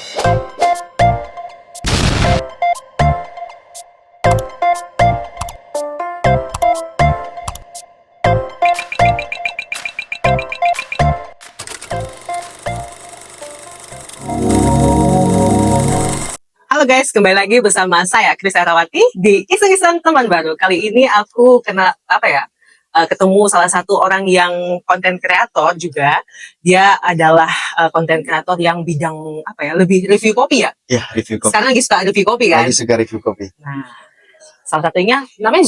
Halo guys, kembali lagi bersama saya Kris Arawati di Iseng-iseng Teman Baru. Kali ini aku ketemu salah satu orang yang konten kreator juga. Dia adalah konten kreator yang bidang lebih review kopi ya. Ya, review kopi. Sekarang lagi suka review kopi kan? Lagi suka review kopi. Nah, salah satunya namanya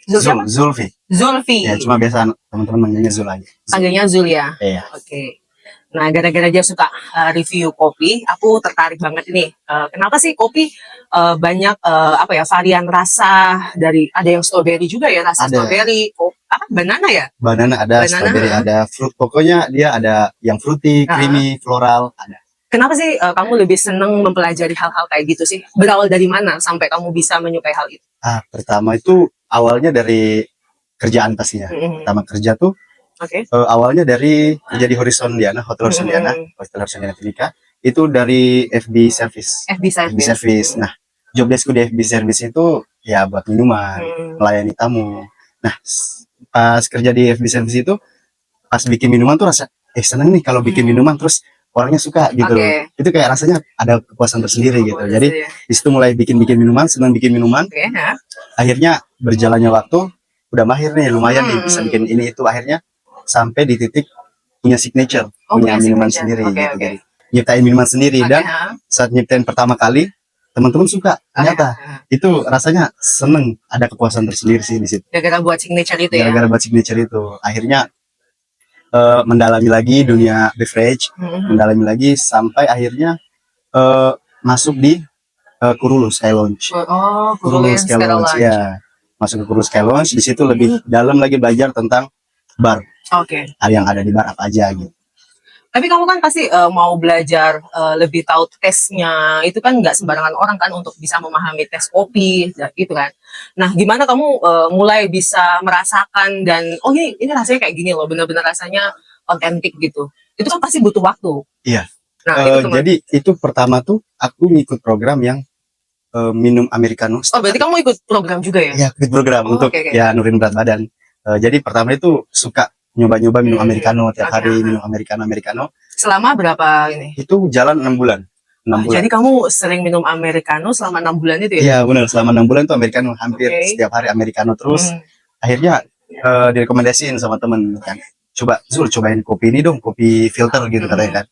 Zulfi. Zulfi. Ya, cuma biasa teman-teman manggilnya Zul aja. Panggilnya Zul ya. Iya. Oke. Nah, gara-gara dia suka review kopi, aku tertarik banget ini. Kenapa sih kopi banyak varian rasa dari ada yang strawberry juga ya, rasa strawberry, banana ya? Banana ada, strawberry ada, fruit. Pokoknya dia ada yang fruity, creamy, floral ada. Kenapa sih kamu lebih seneng mempelajari hal-hal kayak gitu sih? Berawal dari mana sampai kamu bisa menyukai hal itu? Pertama itu awalnya dari kerjaan pastinya. Pertama kerja tuh awalnya dari kerja di Horizon Diana, Hotel Horizon Diana, Hotel Horizon Diana Timika. Itu dari FB Service. FB Service. Nah, job deskku di FB Service itu ya buat minuman, melayani tamu. Nah, pas kerja di FB Service itu, pas bikin minuman tuh rasa, seneng nih kalau bikin minuman terus orangnya suka gitu. Itu kayak rasanya ada kepuasan tersendiri gitu. Jadi di situ mulai bikin minuman, senang bikin minuman. Akhirnya berjalannya waktu, udah mahir nih, lumayan nih bisa bikin ini itu. Akhirnya sampai di titik punya signature, punya minuman sendiri gitu. Jadi nyiptain minuman sendiri dan saat nyiptain pertama kali teman-teman suka, ternyata itu rasanya seneng, ada kepuasan tersendiri sih di situ. Gara-gara buat signature itu Gara-gara buat signature itu, akhirnya mendalami lagi dunia beverage, mendalami lagi sampai akhirnya masuk di Kurulu Sky Lounge. Kurulu Sky Lounge ya, masuk ke Kurulu Sky Lounge. Di situ lebih dalam lagi belajar tentang bar. Yang ada di bar apa aja gitu. Tapi kamu kan pasti mau belajar lebih tahu tesnya. Itu kan nggak sembarangan orang kan untuk bisa memahami tes kopi gitu kan. Nah, gimana kamu mulai bisa merasakan dan ini rasanya kayak gini loh, bener-bener rasanya otentik gitu. Itu kan pasti butuh waktu. Iya. Nah, jadi itu pertama tuh aku ngikut program yang minum americano. Berarti kamu ikut program juga ya? Iya, ikut program untuk ya nurin berat badan. Jadi pertama itu suka nyoba-nyoba minum americano tiap hari, minum americano. Selama berapa ini? Itu jalan 6 bulan. 6 bulan. Jadi kamu sering minum americano selama 6 bulan itu ya? Iya benar, selama 6 bulan itu americano, hampir setiap hari americano terus. Akhirnya direkomendasiin sama temen kan, Zul cobain kopi ini dong, kopi filter gitu katanya kan.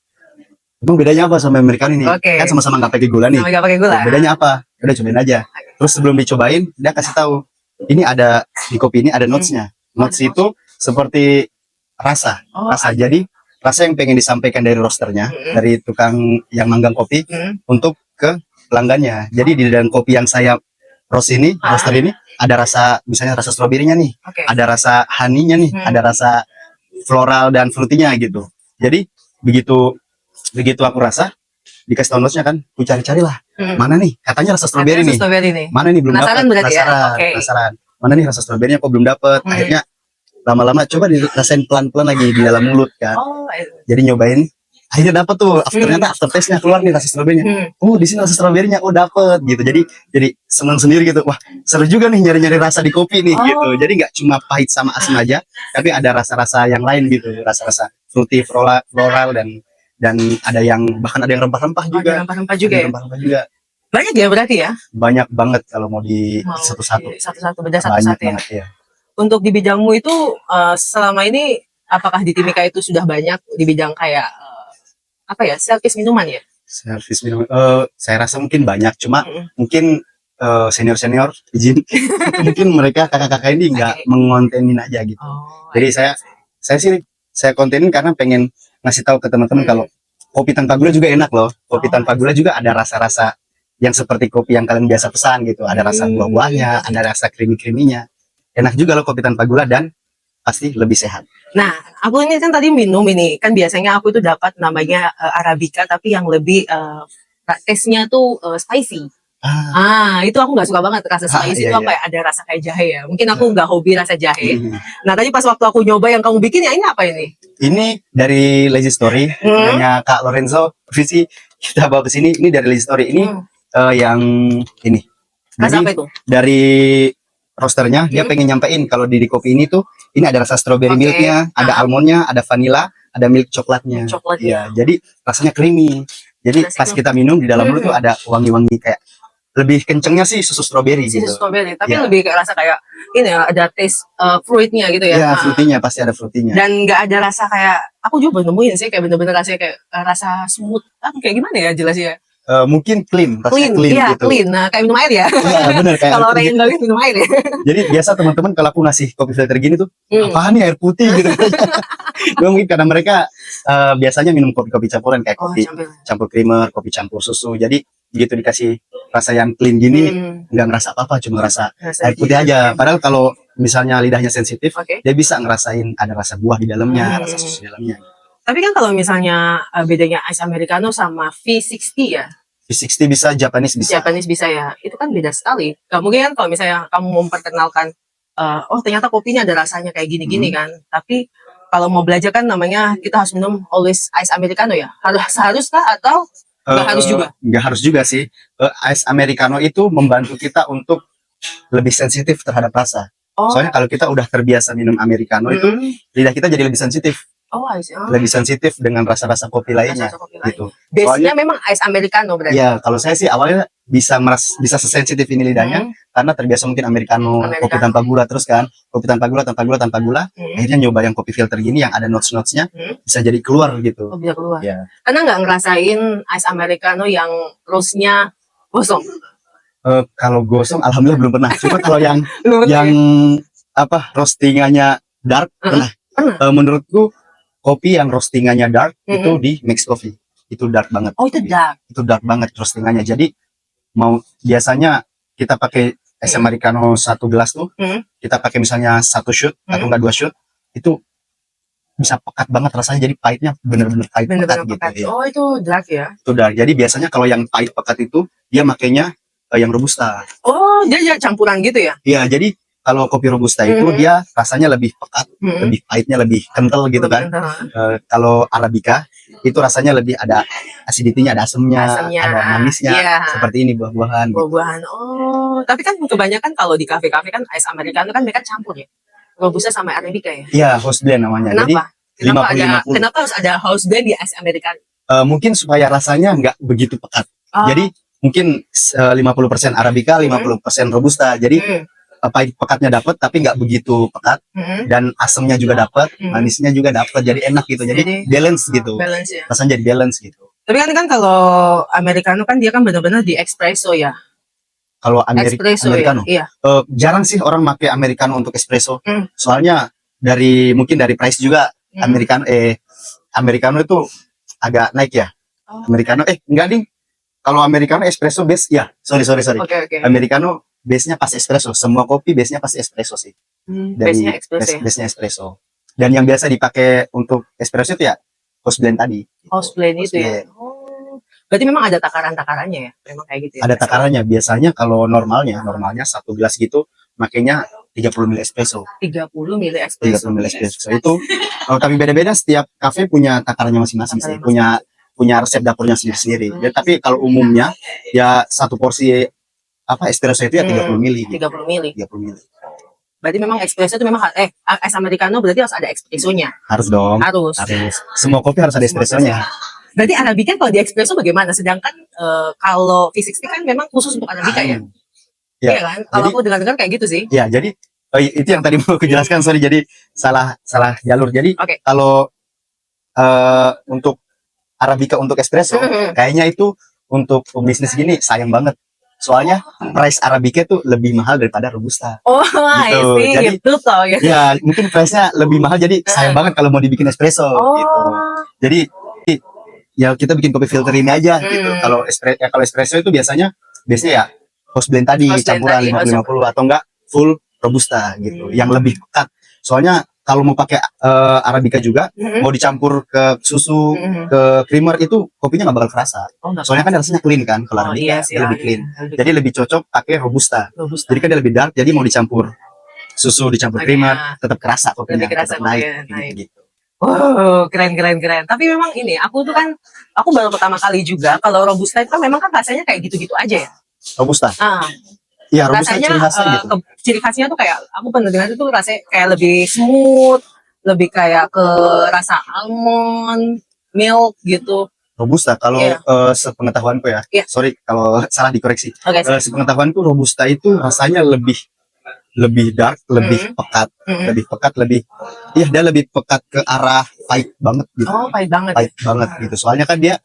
Emang bedanya apa sama americano ini? Kan sama-sama nggak pakai gula nih. Nggak pakai gula. Bedanya apa? Udah cobain aja. Terus sebelum dicobain dia kasih tahu, ini ada di kopi ini ada notes-nya. Notes itu seperti rasa. Jadi rasa yang pengen disampaikan dari roasternya, dari tukang yang manggang kopi untuk ke pelanggannya. Jadi di dalam kopi yang saya roaster ini ada rasa, misalnya rasa stroberinya nih, ada rasa honey-nya nih, ada rasa floral dan fruity-nya gitu. Jadi begitu aku rasa, dikasih tahu notes-nya kan, aku cari-carilah. Mana nih? Katanya rasa stroberi nih. Mana nih belum dapat? Penasaran. Mana nih rasa stroberinya kok belum dapat? Akhirnya lama-lama coba dirasain pelan-pelan lagi di dalam mulut kan. Jadi nyobain, akhirnya dapet tuh. Ternyata after taste-nya keluar nih rasa stroberinya. Di sini rasa stroberinya, dapet gitu. Jadi senang sendiri gitu. Wah, seru juga nih nyari-nyari rasa di kopi nih gitu. Jadi nggak cuma pahit sama asam aja, tapi ada rasa-rasa yang lain gitu. Rasa-rasa fruity, floral dan ada yang bahkan ada yang rempah-rempah juga. Rempah-rempah juga. Rempah-rempah juga. Banyak ya berarti ya? Banyak banget kalau mau di satu-satu. Beda satu-satu ya. Untuk di bidangmu itu selama ini apakah di Timika itu sudah banyak di bidang kayak servis minuman ya? Servis minuman, saya rasa mungkin banyak, cuma mungkin senior izin mungkin mereka kakak-kakak ini nggak mengontenin aja gitu. Jadi saya kontenin karena pengen ngasih tahu ke teman-teman kalau kopi tanpa gula juga enak loh. Kopi tanpa gula juga ada rasa-rasa yang seperti kopi yang kalian biasa pesan gitu. Ada rasa buah-buahnya, ada rasa creamy-creaminya. Enak juga loh kopi tanpa gula dan pasti lebih sehat. Nah, aku ini kan tadi minum ini, kan biasanya aku itu dapat namanya Arabica, tapi yang lebih taste-nya tuh spicy. Itu aku nggak suka banget rasa spicy iya, itu iya. kayak ada rasa kayak jahe ya. Mungkin aku nggak hobi rasa jahe. Hmm. Nah tadi pas waktu aku nyoba yang kamu bikin ya ini apa ini? Ini dari Lazy Story, punyanya Kak Lorenzo. Visi kita bawa ke sini. Ini dari Lazy Story. Ini yang ini. Rasa Jadi apa itu? dari roasternya dia pengen nyampein kalau di kopi ini tuh ini ada rasa strawberry Oke. milknya, ada almondnya, ada vanilla, ada milk coklatnya. Coklat Iya, jadi rasanya creamy. Jadi Rasanya- pas kita minum di dalam mulut tuh ada wangi-wangi kayak lebih kencengnya sih susu strawberry Sisi gitu. strawberry, tapi Iya. lebih kayak rasa kayak ini ya ada taste fruitnya gitu ya. Iya, fruitynya pasti ada fruitynya. Dan nggak ada rasa kayak aku juga belum nemuin sih kayak bener-bener rasanya kayak rasa smooth. Kayak gimana ya jelasnya? Mungkin clean, rasanya clean Iya, gitu. clean. Nah, kayak minum air ya. Iya, bener kayak Kalau air orang putih. Indonesia minum air ya. Jadi biasa teman-teman kalau aku ngasih kopi filter gini tuh, Hmm. apaan nih air putih gitu. Mungkin karena mereka biasanya minum kopi-kopi campuran kayak Oh, kopi campur. campur creamer, kopi campur susu. Jadi begitu dikasih rasa yang clean gini, nggak ngerasa apa-apa, cuma rasa Rasa air putih aja. Padahal kalau misalnya lidahnya sensitif, Oke. dia bisa ngerasain ada rasa buah di dalamnya, rasa susu di dalamnya. Tapi kan kalau misalnya bedanya ice americano sama V60 ya, V60 bisa, Japanese bisa. Japanese bisa ya, itu kan beda sekali. Gak mungkin kan kalau misalnya kamu memperkenalkan, oh ternyata kopinya ada rasanya kayak gini-gini kan. Tapi kalau mau belajar kan namanya kita harus minum always ice americano ya. Haruskah atau nggak harus juga? Nggak harus juga sih. Ice americano itu membantu kita untuk lebih sensitif terhadap rasa. Oh, Soalnya kalau kita udah terbiasa minum americano itu lidah kita jadi lebih sensitif, ice. lebih sensitif dengan rasa-rasa kopi lainnya Rasa kopi lain. gitu. Base-nya memang ice americano berarti. Ya, kalau saya sih awalnya bisa sesensitif ini lidahnya karena terbiasa mungkin americano, kopi tanpa gula terus kan, kopi tanpa gula, tanpa gula. Akhirnya nyoba yang kopi filter gini yang ada notes-notesnya bisa jadi keluar gitu. Oh, bisa keluar. Ya. Karena nggak ngerasain ice americano yang roastnya gosong. Kalau gosong, alhamdulillah belum pernah. Cuma kalau yang roastingannya dark pernah. Menurutku kopi yang roastingannya dark itu di Mix Coffee itu dark banget. Oh itu dark. Itu dark banget roastingannya. Jadi mau biasanya kita pakai es americano 1 gelas tuh, kita pakai misalnya 1 shoot atau enggak 2 shoot, itu bisa pekat banget rasanya. Jadi pahitnya bener-bener pahit pekat gitu. Ya. Oh itu dark ya. Itu dark. Jadi biasanya kalau yang pahit pekat itu dia makainya yang robusta. Oh dia campuran gitu ya? Iya, jadi kalau kopi robusta itu dia rasanya lebih pekat, lebih pahitnya lebih kental gitu kan. Kalau arabica itu rasanya lebih ada acidity-nya, ada asemnya, ada manisnya. Seperti ini buah-buahan. Buah-buahan. Oh, tapi kan kebanyakan kalau di kafe-kafe kan ice americano kan mereka campur ya. Robusta sama arabica ya. Iya, house blend namanya. Kenapa? Jadi Kenapa harus ada house blend di ice americano? Mungkin supaya rasanya nggak begitu pekat. Jadi mungkin 50% arabica, 50% robusta. Jadi pahit pekatnya dapat tapi nggak begitu pekat, dan asemnya juga dapat, manisnya juga dapat, jadi enak gitu, jadi balance gitu, ya? rasanya jadi balance gitu. Tapi kan kalau americano kan dia kan benar-benar di espresso ya. Kalau Espresso americano ya? jarang sih orang pakai americano untuk espresso, soalnya mungkin dari price juga. Americano itu agak naik ya. Americano enggak ding, kalau americano espresso base ya, sorry. Okay. Americano base-nya pasti espresso. Semua kopi base-nya pasti espresso sih. Base-nya espresso ya? Base-nya espresso. Dan yang biasa dipakai untuk espresso itu ya house blend tadi. House blend itu ya? Oh. Berarti memang ada takaran-takarannya ya? Memang kayak gitu ya? Ada takarannya. Biasanya kalau normalnya 1 gelas gitu makanya 30 ml espresso. 30 ml espresso. 30 ml espresso. Itu tapi beda-beda, setiap kafe punya takarannya masing-masing sih. Punya resep dapurnya sendiri-sendiri. Ya, tapi kalau umumnya ya satu porsi espresso itu ya 30 ml. 30 ml. 30 ml. Berarti memang espresso itu memang es americano berarti harus ada espressonya. Harus dong. Harus. Semua kopi harus ada espressonya. Berarti arabica kalau di espresso bagaimana? Sedangkan kalau V60 kan memang khusus untuk arabica ya. Iya kan? Kalau aku dengar-dengar kayak gitu sih. Ya, jadi itu yang tadi mau aku jelaskan, sorry, jadi salah jalur. Jadi kalau untuk arabica untuk espresso kayaknya itu untuk bisnis gini sayang banget. Soalnya price arabica tuh lebih mahal daripada robusta. Oh, gitu. Jadi gitu toh. Ya, mungkin price-nya lebih mahal, jadi sayang banget kalau mau dibikin espresso gitu. Jadi ya kita bikin kopi filter ini aja gitu. Kalau espresso itu biasanya ya house blend tadi, campuran 50-50 atau enggak full robusta gitu. Yang lebih pekat. Soalnya kalau mau pakai Arabica juga, mau dicampur ke susu, ke creamer itu kopinya nggak bakal kerasa. Oh, nggak Soalnya kan kerasa. rasanya clean kan, kalau Oh, Arabica iya sih, dia lebih clean. lebih Jadi lebih cocok pakai Robusta. Robusta. Jadi kan dia lebih dark, jadi mau dicampur susu, dicampur Oke, creamer, ah. tetap kerasa kopinya, Lebih kerasa tetap naik, kopinya, naik. gitu. Oh, keren, keren, keren. Tapi memang ini, aku tuh kan, aku baru pertama kali juga, kalau Robusta itu kan memang kan rasanya kayak gitu-gitu aja ya. Robusta. Ah, Iya, Robusta rasanya ciri khasnya gitu. ciri khasnya tuh kayak, aku pernah dengar itu rasanya kayak lebih smooth, lebih kayak ke rasa almond, milk gitu. Robusta kalau Iya. sepengetahuanku ya, Iya. sorry kalau salah dikoreksi. Oke, Sepengetahuanku Robusta itu rasanya lebih dark, lebih pekat, iya dia lebih pekat ke arah pahit banget gitu. Oh, pahit banget. Pahit banget gitu. Soalnya kan dia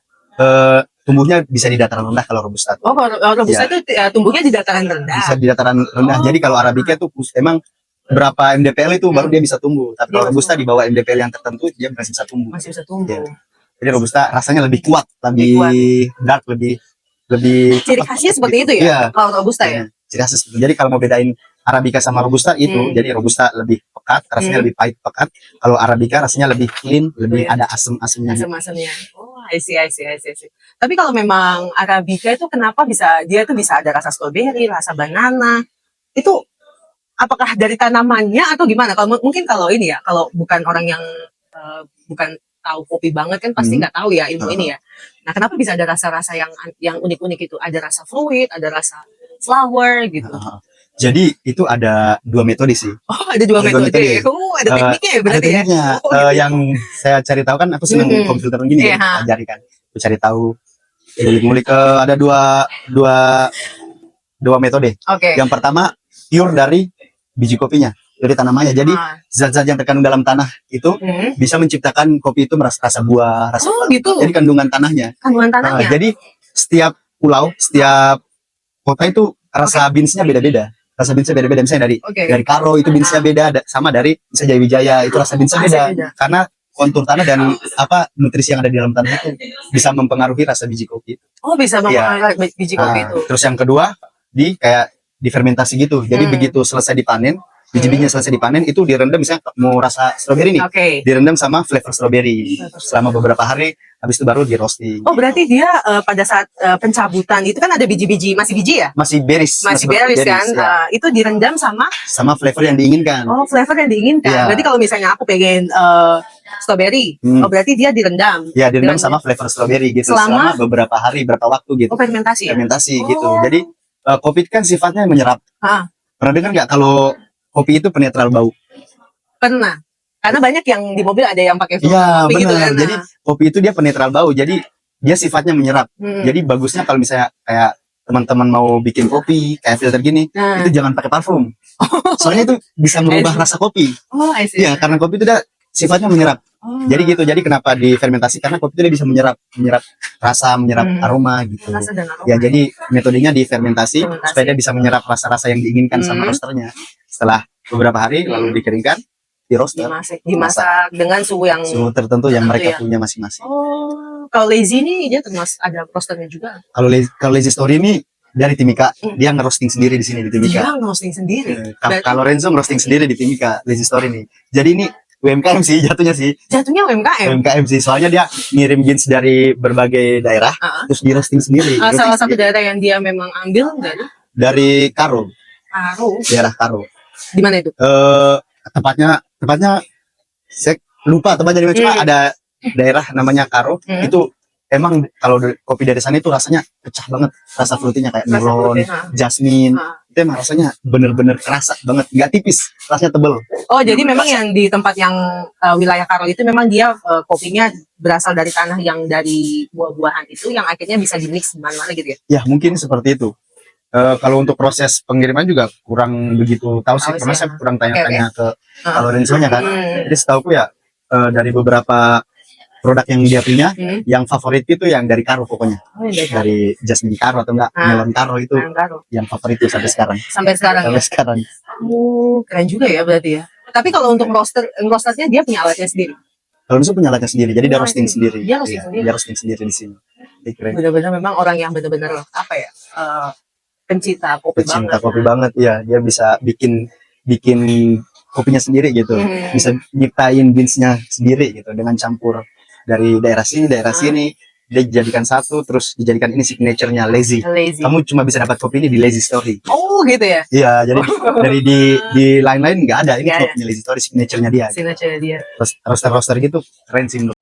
tumbuhnya bisa di dataran rendah kalau Robusta. Oh, kalau Robusta Iya. itu tumbuhnya di dataran rendah. Bisa di dataran rendah. Oh. Jadi kalau Arabica tuh emang berapa mdpl itu baru dia bisa tumbuh. Tapi kalau Dia Robusta bisa di bawah mdpl yang tertentu dia masih bisa tumbuh. masih bisa tumbuh. Iya. Jadi Robusta rasanya lebih kuat, lebih dark, lebih Ciri khasnya seperti itu ya? Iya. Kalau Robusta ya? Ciri khasnya seperti itu. Jadi kalau mau bedain Arabica sama Robusta itu, jadi Robusta lebih pekat, rasanya lebih pahit pekat. Kalau Arabica rasanya lebih clean, lebih ada asam-asamnya. Asam-asamnya. Oh, I see. Tapi kalau memang Arabica itu kenapa dia tuh bisa ada rasa strawberry, rasa banana. Itu apakah dari tanamannya atau gimana? Kalau mungkin kalau ini ya, kalau bukan orang yang bukan tahu kopi banget kan pasti nggak tahu ya ilmu ini ya. Nah, kenapa bisa ada rasa-rasa yang unik-unik itu? Ada rasa fruit, ada rasa flower gitu. Jadi itu ada 2 metode sih. Oh, ada 2 metode. Oh, ada tekniknya ya berarti ada tekniknya. ya. Oh, gitu. Yang saya cari tahu kan aku senang kopi filter gini ya, pelajari kan. Aku cari tahu, ngulik-ngulik ada dua metode. Oke. Yang pertama pure dari biji kopinya, dari tanamannya. Jadi zat-zat yang terkandung dalam tanah itu bisa menciptakan kopi itu rasa buah, rasa gitu. Jadi kandungan tanahnya. Jadi setiap pulau, setiap kota itu rasa beansnya beda-beda. Rasa beansnya beda-beda. Misalnya dari Karo itu beansnya beda, sama dari misalnya Jayawijaya itu rasa beansnya beda. Karena kontur tanah dan nutrisi yang ada di dalam tanah itu bisa mempengaruhi rasa biji kopi. Oh, bisa mempengaruhi biji kopi itu. Terus yang kedua kayak difermentasi gitu. Jadi begitu selesai dipanen, biji-bijinya selesai dipanen itu direndam, misalnya mau rasa stroberi nih, direndam sama flavor stroberi selama beberapa hari, habis itu baru di roasting. Oh, berarti dia pada saat pencabutan itu kan ada biji-biji, masih biji ya? Masih beris kan? Ya. Itu direndam sama flavor yang diinginkan. Oh, flavor yang diinginkan. Ya. Berarti kalau misalnya aku pengen strawberry, berarti dia direndam. Ya, direndam sama flavor strawberry gitu selama beberapa hari, berapa waktu gitu. Oh, fermentasi. Fermentasi gitu. Jadi kopi kan sifatnya menyerap. Pernah dengar nggak kalau kopi itu penetral bau? Pernah. Karena banyak yang di mobil ada yang pakai filter kopi gitu kan. Jadi kopi itu dia penetral bau. Jadi dia sifatnya menyerap. Jadi bagusnya kalau misalnya kayak teman-teman mau bikin kopi kayak filter gini, itu jangan pakai parfum. Soalnya itu bisa merubah rasa kopi. Oh, I see. Iya, karena kopi itu dia sifatnya menyerap. Jadi gitu. Jadi kenapa difermentasi? Karena kopi itu dia bisa menyerap rasa, menyerap aroma gitu. Ya, jadi metodenya difermentasi supaya dia bisa menyerap rasa-rasa yang diinginkan sama roasternya. Setelah beberapa hari lalu dikeringkan, di roaster, dimasak dengan suhu tertentu yang mereka punya masing-masing. Oh, kalau Lazy ini dia termasuk ada roasternya juga. Kalau Lazy Story ini dari Timika, dia ngerosting sendiri di sini di Timika. Dia ngerosting sendiri. Kalau Renzo ngerosting sendiri di Timika, Lazy Story ini. Jadi ini UMKM sih jatuhnya sih. Jatuhnya UMKM. UMKM sih, soalnya dia ngirim beans dari berbagai daerah, terus di roasting sendiri. Salah satu daerah yang dia memang ambil dari Karo. Daerah Karo. Di mana itu? Tepatnya saya lupa tempatnya di mana, cuma ada daerah namanya Karo. Itu emang kalau kopi dari sana itu rasanya pecah banget, rasa fruitinya kayak melon, jasmine. Itu emang rasanya bener-bener kerasa banget, nggak tipis, rasanya tebel. Oh, jadi memang yang di tempat yang wilayah Karo itu memang dia kopinya berasal dari tanah yang dari buah-buahan itu yang akhirnya bisa di-mix di mana-mana gitu ya? Ya, mungkin seperti itu. Kalau untuk proses pengiriman juga kurang begitu tahu sih, karena saya kurang tanya-tanya ke kalau Renzo-nya kan. Jadi setahuku ya dari beberapa produk yang dia punya, yang favorit itu yang dari Karo pokoknya. Dari Jasmine Karo atau enggak Melon Karo itu yang favorit itu sampai sekarang. Sampai sekarang. Keren juga ya berarti ya. Tapi kalau untuk roasternya dia punya alatnya sendiri. Kalau Renzo punya alatnya sendiri, jadi dia roasting sendiri. Dia roasting sendiri di sini. Benar-benar memang orang yang benar-benar apa ya? Pencinta kopi banget ya, dia bisa bikin kopinya sendiri gitu. Bisa nyiptain beansnya sendiri gitu dengan campur dari daerah sini, dia dijadikan satu, terus dijadikan ini signaturenya Lazy. Lazy. Kamu cuma bisa dapat kopi ini di Lazy Story. Oh gitu ya. Iya, jadi dari di lain-lain nggak ada. Ini Nggak ada. kopinya Lazy Story, signaturenya dia. Signature dia. Terus roster-roster gitu keren sih menurut